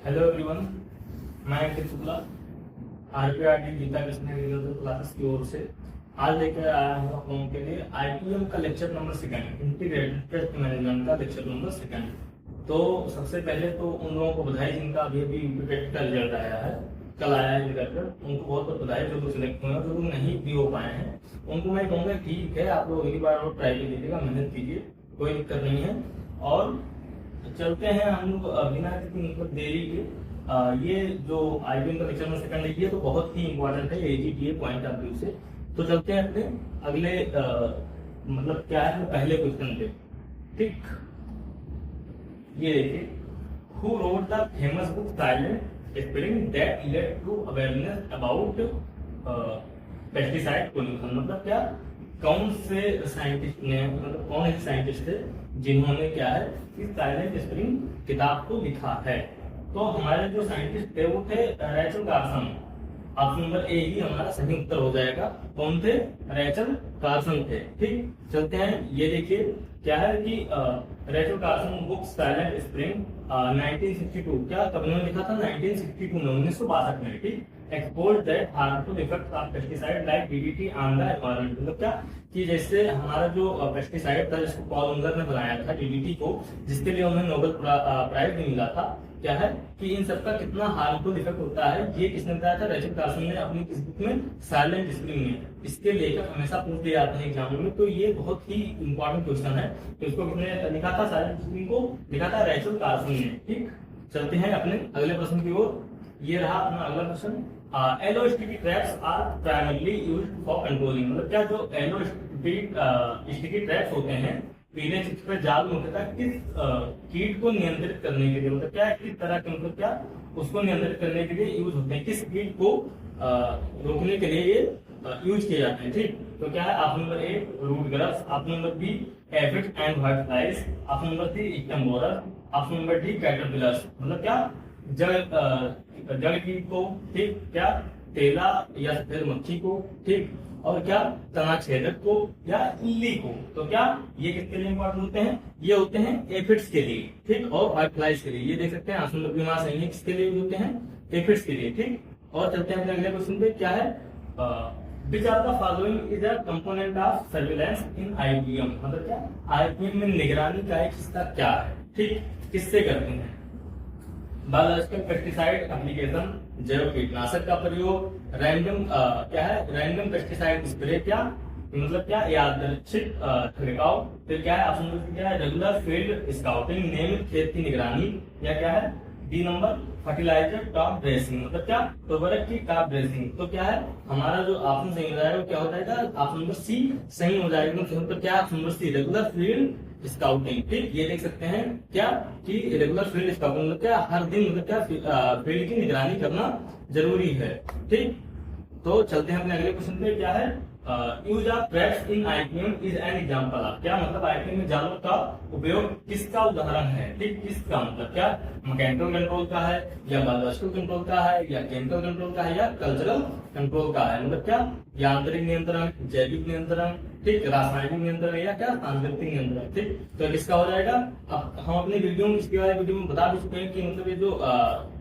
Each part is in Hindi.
हेलो एवरीवन, मैं अंकित शुक्ला आरपीआरटी गीता कृष्ण एग्रीकल्चर क्लासेस की ओर से आज लेकर आया हूँ आप लोगों के लिए आईपीएम का lecture number second, integrated pest management का लेक्चर नंबर सेकंड। तो सबसे पहले तो उन लोगों को बधाई जिनका अभी अभी यूपीटेट का रिजल्ट आया है, कल आया है निकल कर, उनको बहुत बहुत बधाई। जो लोग सिलेक्ट हुए हैं, जो लोग नहीं भी हो पाए हैं, उनको मैं कहूँगा ठीक है, आप लोग अगली बार और ट्राई कीजिएगा, मेहनत कीजिए, कोई दिक्कत नहीं है। और चलते हैं हम लोग बिना किसी मतलब देरी के। ये जो आईपीएम का लेक्चर नंबर सेकंड है, ये तो बहुत ही इंपॉर्टेंट है एजीटीए पॉइंट ऑफ व्यू से। तो चलते हैं अपने अगले मतलब क्या है पहले क्वेश्चन पे। ठीक, ये देखिए, who wrote the famous book Silent Spring that led to awareness about pesticide pollution. मतलब क्या, कौन से साइंटिस्ट ने, मतलब कौन एक साइंटिस्ट थे जिन्होंने क्या है इस साइलेंट स्प्रिंग किताब को लिखा है। तो हमारे जो साइंटिस्ट थे वो थे Rachel Carson. Option number A ही हमारा सही उत्तर हो जाएगा। कौन थे? रैचल कार्सन थे। ठीक, चलते हैं। ये देखिए क्या है कि Rachel Carson book Silent spring 1962, क्या कब उन्होंने लिखा था? 1962 में, 1962 में। ठीक, expose that harmful effects of pesticide like DDT on the environment. मतलब क्या कि जैसे हमारा जो पेस्टिसाइड था जिसको पॉल उंगर ने बनाया था, डीडीटी को, जिसके लिए उन्हें नोबेल प्राइज भी मिला था, क्या है कि इन सबका कितना हार्मफुल इफेक्ट होता है, ये किसने बताया था? रैचल कार्सन ने अपनी किस बुक में? साइलेंट स्प्रिंग में। इसके लेकर हमेशा पूछ दिए जाते हैं एग्जाम में, तो ये बहुत ही इंपॉर्टेंट क्वेश्चन है। तो इसको किसने लिखा था? साइलेंट स्प्रिंग को लिखा था रैचल कार्सन ने। ठीक, चलते हैं अपने अगले प्रश्न की ओर। ये रहा अपना अगला प्रश्न। Yellow sticky traps are primarily used for controlling. मतलब क्या जो एलो स्टिकी ट्रैप्स होते हैं, पीले चिप्स पर जाल मुख्यतः किस कीट को नियंत्रित करने के लिए, मतलब क्या किस तरह के, मतलब क्या उसको नियंत्रित करने के लिए यूज होते हैं, किस कीट को रोकने के लिए ये यूज किए जाते हैं। ठीक, तो क्या है? Option number A root grubs, option number B aphids and white flies, option number C stem borer, option number D caterpillars. मतलब क्या जड़ कीट को, ठीक, क्या तेला या फिर मक्खी को, ठीक, और क्या तना छेदक को या इल्ली को। तो क्या ये किसके लिए इंपॉर्टेंट होते हैं? ये होते हैं एफिड्स के लिए, ठीक, और व्हाइट फ्लाइज के लिए। ये देख सकते हैं ऑप्शन नंबर बीमार सही है, किसके लिए होते हैं? एफिड्स के लिए। ठीक, और चलते हैं अगले क्वेश्चन पे। क्या है? Which are the following is a component of surveillance in IPM. मतलब क्या आईपीएम में निगरानी का एक हिस्सा क्या है? ठीक, किससे करते हैं? बायोलॉजिकल पेस्टिसाइड एप्लीकेशन, जैव कीटनाशक का प्रयोग, रैंडम क्या है? रैंडम पेस्टिसाइड स्प्रे, क्या मतलब क्या यादृच्छिक छिड़काव, फिर क्या है? ऑप्शन क्या है? रेगुलर फील्ड स्काउटिंग, नियमित खेत की निगरानी, या क्या है? D number fertiliser top dressing. मतलब क्या उर्वरक की टॉप ड्रेसिंग। तो क्या है हमारा जो ऑप्शन सही हो जाएगा वो क्या हो जाएगा? ऑप्शन नंबर सी सही हो जाएगा। तो क्या option number C regular field scouting. ठीक, ये देख सकते हैं क्या कि रेगुलर फील्ड स्काउटिंग मतलब क्या हर दिन, मतलब क्या फील्ड की निगरानी करना जरूरी है। ठीक, तो चलते हैं अपने अगले क्वेश्चन पे। क्या है? Use of traps in IPM is an example of. क्या मतलब आईपीएम में जालों का उपयोग किसका उदाहरण है? ठीक, किसका मतलब क्या मैकेनिकल कंट्रोल का है, या बायोलॉजिकल कंट्रोल का है, या केमिकल कंट्रोल का है, या कल्चरल कंट्रोल का है। मतलब क्या यांत्रिक नियंत्रण, जैविक नियंत्रण, ठीक, रासायनिक नियंत्रण, या क्या सांस्कृतिक नियंत्रण। ठीक, तो किसका हो जाएगा? अब हम अपने वीडियो में, इसके बारे में वीडियो में बता भी चुके हैं कि मतलब ये जो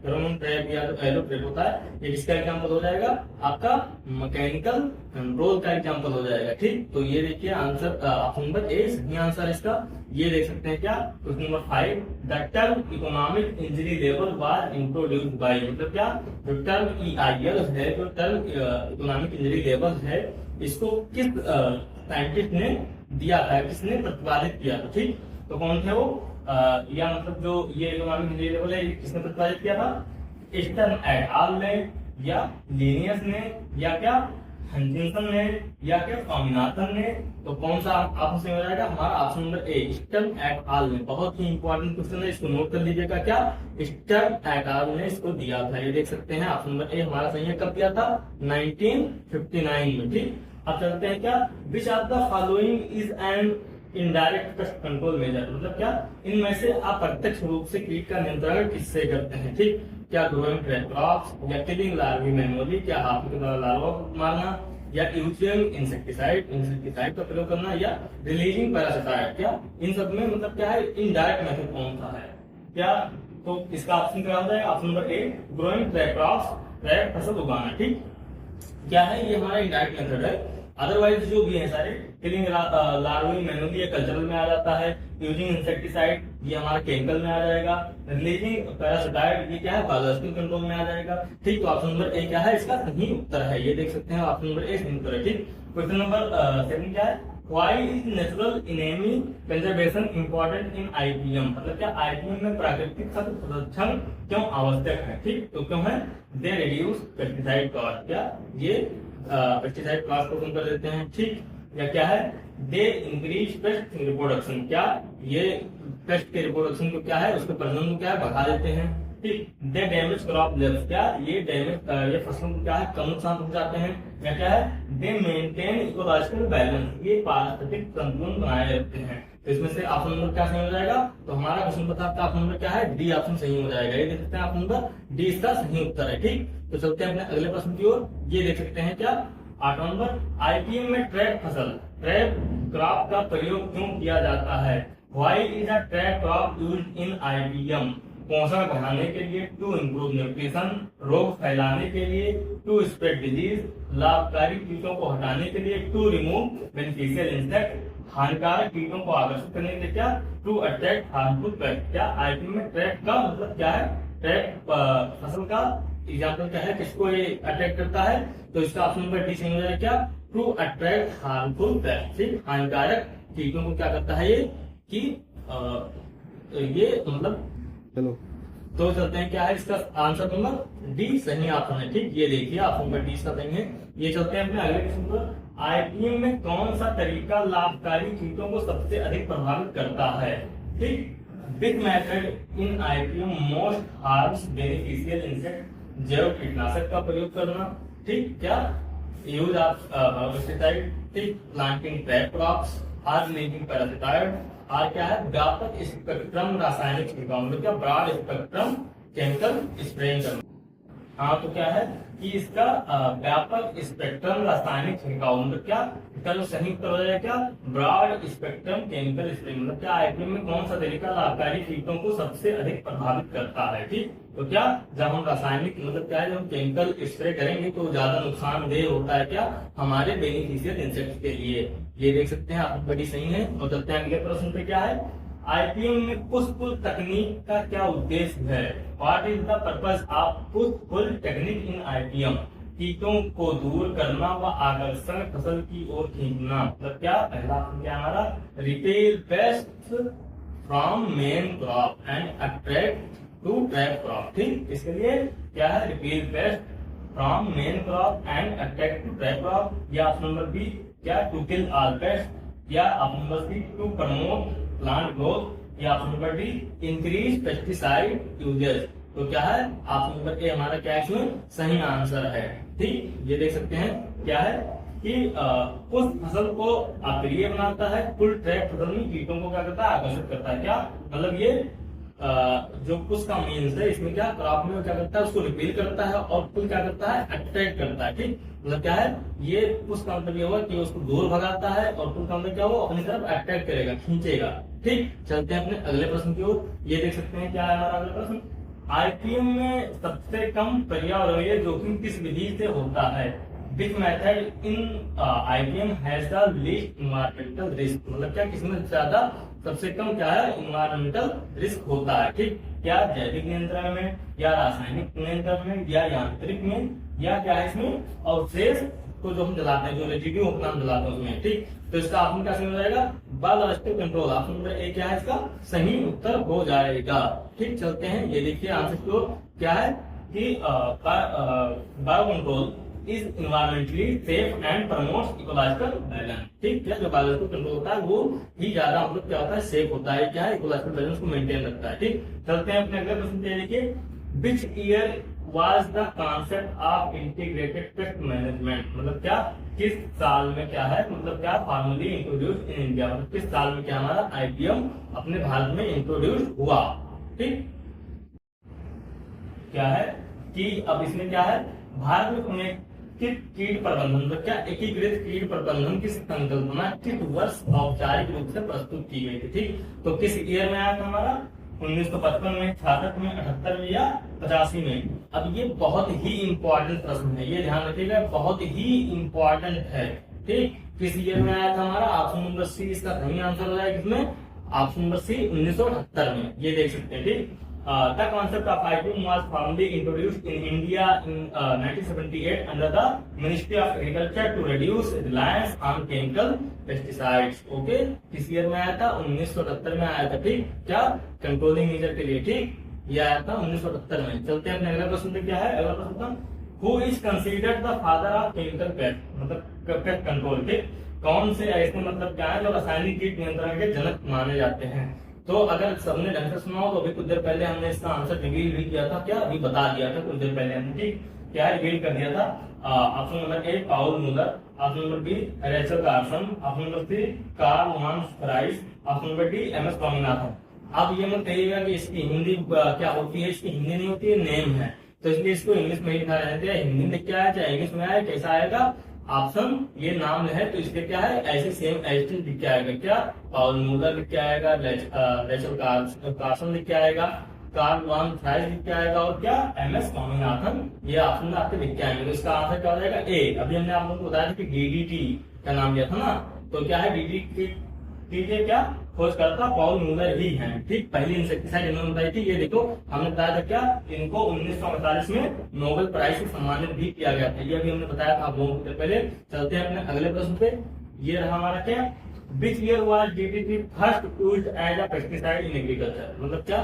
फेरोमोन ट्रैप या जो एलो ट्रैप होता है, ये किसका एग्जांपल हो जाएगा? आपका मैकेनिकल कंट्रोल का एग्जांपल हो जाएगा। ठीक, तो ये देखिए आंसर ऑप्शन नंबर ए सही आंसर है इसका। ये देख सकते हैं क्या question number 5, the term economic injury level was introduced by. मतलब क्या जो टर्म ईआईएल है, जो टर्म इकोनॉमिक इंजरी लेवल है, इसको किस साइंटिस्ट ने दिया था, किसने प्रतिपादित किया था? ठीक, तो कौन थे वो? या मतलब जो ये इकोनॉमिक इंजरी लेवल है, किसने प्रतिपादित किया था? स्टर्न एट आल ने, या लीनियस ने, या क्या हंटिंगटन ने, या क्या स्वामीनाथन ने। तो कौन सा ऑप्शन सही हो जाएगा? हमारा option number A Stern et al. बहुत ही इंपॉर्टेंट क्वेश्चन है, इसको नोट कर लीजिएगा। क्या स्टर्न एट आल ने इसको दिया था, ये देख सकते हैं ऑप्शन नंबर ए हमारा सही है। कब दिया था? 1959 में। ठीक, अब चलते हैं क्या which of the following is an indirect pest control measure. मतलब क्या इनमें से अप्रत्यक्ष रूप से कीट का नियंत्रण किससे करते हैं? ठीक, क्या ग्रोइंग ट्रैप, या किलिंग लार्वी मैनुअली, क्या हाथ के द्वारा लार्वा को मारना, या यूजिंग इंसेक्टिसाइड का प्रयोग करना, या रिलीजिंग पैरासिटाइड। क्या इन सब में मतलब क्या है इनडायरेक्ट मेथड कौन सा है? क्या तो इसका ऑप्शन क्या हो जाएगा, option number a growing trap crops, trap फसल उगाना। ठीक, क्या है ये हमारा इनडायरेक्ट मेथड है। अदरवाइज जो भी है सारे किलिंग लार्वी मैनुअली कल्चरल में आ जाता है, यूजिंग इंसेक्टिसाइड ये हमारा केमिकल में आ जाएगा, रिलीजिंग पैरासिटाइड ये क्या है बायोलॉजिकल कंट्रोल में आ जाएगा। ठीक, तो ऑप्शन नंबर ए क्या है इसका सही उत्तर है, ये देख सकते हैं ऑप्शन नंबर ए सही उत्तर है। ठीक, क्वेश्चन नंबर 7 क्या है, Why is natural enemy conservation important in IPM? मतलब क्या IPM में प्राकृतिक खत संरक्षण क्यों आवश्यक है? ठीक, तो क्यों है, दे रिड्यूस पेस्टिसाइड कॉस्ट, क्या ये पेस्टिसाइड कॉस्ट को कम कर देते हैं। ठीक, या क्या है, दे इंक्रीज पेस्ट रिप्रोडक्शन, क्या ये पेस्ट के रिप्रोडक्शन को क्या है उसके प्रजनन को क्या है बढ़ा देते हैं। ठीक, दे डैमेज क्रॉप लेवल, क्या ये डैमेज ये फसलों को क्या है कम नुकसान पहुंचाते हैं। या क्या है, दे मेंटेन इकोलॉजिकल बैलेंस, ये पारिस्थितिक संतुलन बनाए रखते हैं। तो इसमें से ऑप्शन नंबर क्या सही हो जाएगा, तो हमारा क्वेश्चन पता आपका ऑप्शन नंबर क्या है, डी ऑप्शन सही हो जाएगा। ये देख सकते हैं ऑप्शन नंबर डी इसका सही उत्तर है। ठीक, तो चलते हैं अपने अगले प्रश्न की ओर। ये देख सकते हैं क्या 8 नंबर, आईपीएम में ट्रैप फसल ट्रैप क्रॉप का प्रयोग क्यों किया जाता है? Why is a trap crop used in IPM? पोषण बढ़ाने के लिए, टू इम्प्रूव न्यूट्रिशन, रोग फैलाने के लिए, टू स्प्रेड डिजीज, लाभकारी कीटों को हटाने के लिए, टू रिमूव बेनिफिशियल इंसेक्ट, हानिकारक कीटों को आकर्षित करने के लिए, क्या टू अट्रैक्ट हार्मफुल पेस्ट। क्या आईपीएम में ट्रैप का मतलब क्या है, ट्रैप फसल का एग्जाम्पल क्या है, किसको ये अट्रैक्ट करता है? तो इसका ऑप्शन नंबर डी सही हो जाएगा, क्या टू अट्रैक्ट हार्मफुल पेस्ट। ठीक, हानिकारक कीटों को क्या करता है ये कि ये मतलब चलो तो चलते हैं क्या है इसका आंसर नंबर डी सही ऑप्शन है। ठीक, ये देखिए ऑप्शन नंबर डी इसका सही है। ये चलते हैं अपने अगले क्वेश्चन पर। आईपीएम में कौन सा तरीका लाभकारी कीटों को सबसे अधिक प्रभावित करता है? ठीक, which method in IPM most harms beneficial insect, जैव कीटनाशक का प्रयोग करना। ठीक, क्या यूज ऑफ पेस्टिसाइड, ठीक planting trap crops, or releasing parasitoid, और क्या है व्यापक स्पेक्ट्रम रासायनिक छिड़काव, मतलब क्या ब्रॉड स्पेक्ट्रम केमिकल स्प्रेइंग करना। हाँ, तो क्या है कि इसका व्यापक स्पेक्ट्रम रासायनिक छिड़काव, मतलब क्या इसका जो सही उत्तर हो जाएगा क्या ब्रॉड स्पेक्ट्रम केमिकल स्प्रेइंग। मतलब क्या आईपीएम में कौन सा तरीका लाभकारी कीटों को सबसे अधिक प्रभावित करता है? ठीक, तो क्या जब हम रासायनिक मतलब क्या है जब हम केमिकल स्प्रे करेंगे तो ज्यादा नुकसानदेह होता है क्या हमारे बेनिफिशियल इंसेक्ट के लिए। ये देख सकते हैं आप बड़ी सही है। और चलते हैं अगले प्रश्न पे, क्या है आईपीएम में पुश पुल तकनीक का क्या उद्देश्य है? What is the purpose of push pull technique in IPM? कीटों को दूर करना व आकर्षण फसल की ओर खींचना। मतलब क्या पहला क्या हमारा repel pest from main crop and attract to trap crop. ठीक, इसके लिए क्या है repel pest from main crop and attract to trap crop. या ऑप्शन नंबर बी क्या टू किल ऑल पेस्ट, या option number C to promote plant growth, या option number D increase pesticide uses. तो क्या है ऑप्शन नंबर ए हमारा क्या इसमें सही आंसर है। ठीक, ये देख सकते हैं क्या है कि उस फसल को अप्रिय बनाता है, फुल ट्रैप फसल में कीटों को क्या करता है आकर्षित करता है। क्या मतलब ये जो पुश का मीन्स है इसमें क्या क्रॉप में क्या करता है उसको रिपील करता है और पुल क्या करता है अट्रैक्ट करता है। ठीक, मतलब क्या है ये पुश का मतलब ये होगा कि उसको दूर भगाता है और पुल का मतलब क्या होगा अपनी तरफ अट्रैक्ट करेगा खींचेगा। ठीक, चलते हैं अपने अगले प्रश्न की ओर। ये देख सकते हैं क्या है हमारा अगला प्रश्न, आईपीएम में सबसे कम पर्यावरणीय जोखिम किस विधि से होता है? विच method in IPM has the least environmental risk. मतलब क्या किसमें ज्यादा सबसे कम क्या है इन्वायरमेंटल रिस्क होता है। ठीक, क्या जैविक नियंत्रण में, या रासायनिक नियंत्रण में, या यांत्रिक में, या क्या है इसमें अवशेष को जो हम जलाते हैं जो रेजिड्यू अपना हम जलाते हैं उसमें। ठीक, तो इसका ऑप्शन क्या सही हो जाएगा बायोलॉजिकल कंट्रोल। ऑप्शन नंबर ए क्या है इसका सही उत्तर हो जाएगा। ठीक, चलते हैं ये देखिए आंसर की ओर। क्या है कि bio control is environmentally safe and promotes ecological balance. ठीक, क्या जो बायोलॉजिकल कंट्रोल होता है वो ही ज्यादा मतलब क्या होता है सेफ होता है, क्या है इकोलॉजिकल बैलेंस को मेंटेन रखता है। ठीक, चलते हैं अपने अगले प्रश्न पे। देखिए which year was the concept of integrated pest management। मतलब क्या किस साल में क्या है मतलब क्या फार्मली इंट्रोड्यूस इन इंडिया, मतलब किस साल में क्या हमारा आईपीएम अपने भारत में इंट्रोड्यूस हुआ। ठीक, क्या है कि अब इसमें क्या है भारत में समेकित कीट प्रबंधन मतलब क्या एकीकृत कीट प्रबंधन की संकल्पना किस वर्ष औपचारिक रूप से प्रस्तुत की गई थी? ठीक, तो किस ईयर में आया था हमारा 1955 में, 66 में, 78 में या 85 में? अब ये बहुत ही इंपॉर्टेंट प्रश्न है, ये ध्यान रखिएगा, बहुत ही इंपॉर्टेंट है। ठीक, किस ईयर में आया था हमारा? ऑप्शन नंबर सी इसका सही आंसर हो जाएगा। किसमें? ऑप्शन नंबर सी 1978 में, ये देख सकते हैं। ठीक, the concept of IPM was formally introduced in India in 1978 under the Ministry of Agriculture to reduce reliance on chemical pesticides. Okay, किस ईयर में आया था? 1978 में आया था। ठीक, क्या? कंट्रोलिंग मेजर के लिए। ठीक, ये आया था 1978 में। चलते हैं अपने अगला प्रश्न पे। क्या है अगला प्रश्न? Who is considered the father of chemical pest? मतलब पेस्ट कंट्रोल के कौन से ऐसे मतलब क्या है जो रासायनिक कीट नियंत्रण के जनक माने जाते हैं? तो अगर सबने ढंग से सुना हो तो अभी कुछ देर पहले हमने इसका आंसर रिवील भी किया था। क्या? अभी बता दिया था कुछ देर पहले हमने। ठीक, क्या रिवील कर दिया था? Option number A Paul Muller, option number B Rachel Carson, option number C Karl Marx Price, option number D M S Swaminathan. अब ये मत कहिएगा कि इसकी हिंदी क्या होती है, इसकी हिंदी नहीं होती है, नेम है, तो इसलिए इसको इंग्लिश में ही लिखा रहता है। हिंदी में क्या है चाहे इंग्लिश में आए, कैसा आएगा? ऑप्शन ये नाम है तो इसके क्या है ऐसे सेम एज लिख के आएगा। क्या? पाउल मूलर लिख के आएगा, रेचल कार्सन लिख के आएगा, कार्ल वन फ्राइस लिख के आएगा और क्या एम एस स्वामीनाथन, ये ऑप्शन में आपके लिख के आएंगे। तो इसका आंसर क्या हो जाएगा? ए। अभी हमने आप लोगों को बताया था कि डीडीटी का नाम दिया था ना, तो क्या है डीडीटी के क्या खोजकर्ता पाउल मूलर ही हैं। ठीक, पहली इंसेक्टिसाइड इन्होंने बताई थी। ये देखो हमने बताया था क्या इनको 1948 में नोबेल प्राइज से सम्मानित भी किया गया था, ये भी हमने बताया था आप लोगों को पहले। चलते हैं अपने अगले प्रश्न पे। ये रहा हमारा क्या, which year was DDT first used as a pesticide in agriculture? मतलब क्या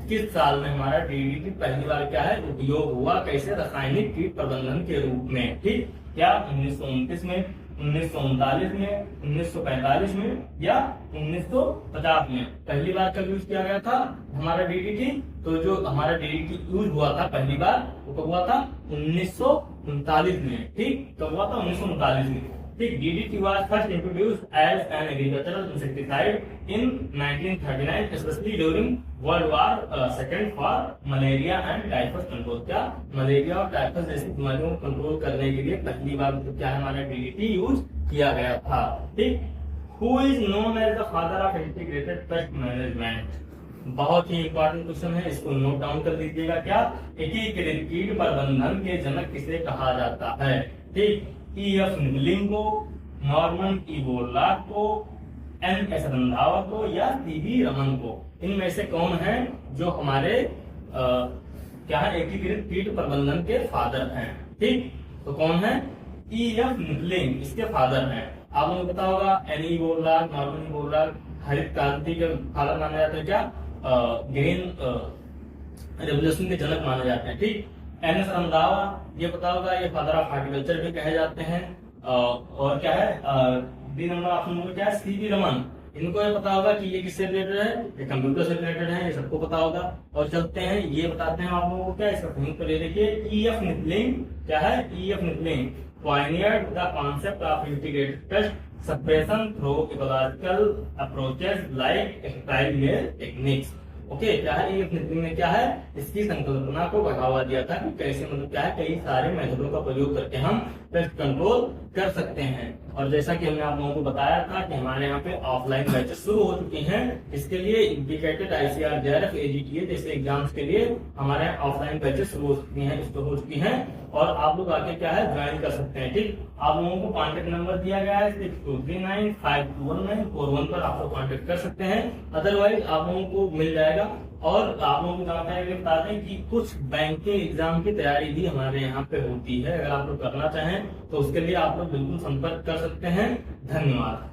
किस साल में हमारा डीडीटी पहली बार क्या है उपयोग हुआ, कैसे रासायनिक कीट प्रबंधन के रूप में? ठीक, क्या 1929 में, 1939 में, 1945 में या 1950 में पहली बार कब यूज किया गया था हमारा डीडीटी? तो जो हमारा डीडीटी यूज हुआ था पहली बार वो कब हुआ था? 1939 में। ठीक, कब हुआ था? 1939 में। ठीक, DDT was first introduced as an agricultural insecticide in 1939 specially during World War second for malaria and typhus control. क्या? मलेरिया और टाइफस जैसी बीमारियों को कंट्रोल करने के लिए पहली बार तो क्या है हमारा डीडीटी यूज किया गया था। ठीक, who is known as the father of integrated pest management? बहुत ही इंपॉर्टेंट क्वेश्चन है, इसको नोट डाउन कर लीजिएगा। क्या? एकीकृत कीट प्रबंधन के जनक किसे कहा जाता है? ठीक, E.F. निबलिंग को, नॉर्मन ई बोरलॉग को, N.S. रंधावा को या C.V. रमन को? इनमें से कौन है जो हमारे क्या है एकीकृत कीट प्रबंधन के फादर हैं? ठीक, तो कौन है? E.F. निबलिंग इसके फादर हैं। आप लोगों को पता होगा N.E. Borlaug, Norman E Borlaug हरित क्रांति के फादर माने जाते हैं। क्या? ग्रीन रेवोल्यूशन के जनक माने जाते हैं। ठीक, N.S. रंधावा ये पता होगा ये फादर ऑफ हॉर्टिकल्चर भी कहे जाते हैं। और क्या है बी नंबर ऑप्शन नंबर क्या है? C.V. रमन, इनको ये पता होगा कि ये किससे रिलेटेड है? ये कंप्यूटर से रिलेटेड है, ये सबको पता होगा। और चलते हैं ये बताते हैं आप लोगों को क्या इसका प्रमुख ले देखिए। E.F. निबलिंग क्या है? E.F. Nibbling pioneered the concept of integrated pest suppression through ecological approaches like external meal techniques। Okay, क्या है ये ने क्या है इसकी संकल्पना को बढ़ावा दिया था कि कैसे मतलब क्या है कई सारे मेथडों का प्रयोग करके हम पेस्ट कंट्रोल कर सकते हैं। और जैसा कि हमने आप लोगों को बताया था कि हमारे यहाँ पे ऑफलाइन बैचेस शुरू हो चुकी हैं, इसके लिए इंडिकेटेड ICAR JRF AGTA जैसे एग्जाम्स के लिए हमारे ऑफलाइन बैचेस शुरू हो चुकी हैं और आप लोग आके क्या है ज्वाइन कर सकते हैं। ठीक, आप लोगों को कॉन्टेक्ट नंबर दिया गया है 6239521941 पर आप लोग कॉन्टेक्ट कर सकते हैं, अदरवाइज आप लोगों को मिल जाएगा। और आप लोगों को जानकारी बता दें कि कुछ बैंकिंग एग्जाम की तैयारी भी हमारे यहाँ पे होती है, अगर आप लोग करना चाहें तो उसके लिए आप लोग बिल्कुल संपर्क कर सकते हैं। धन्यवाद।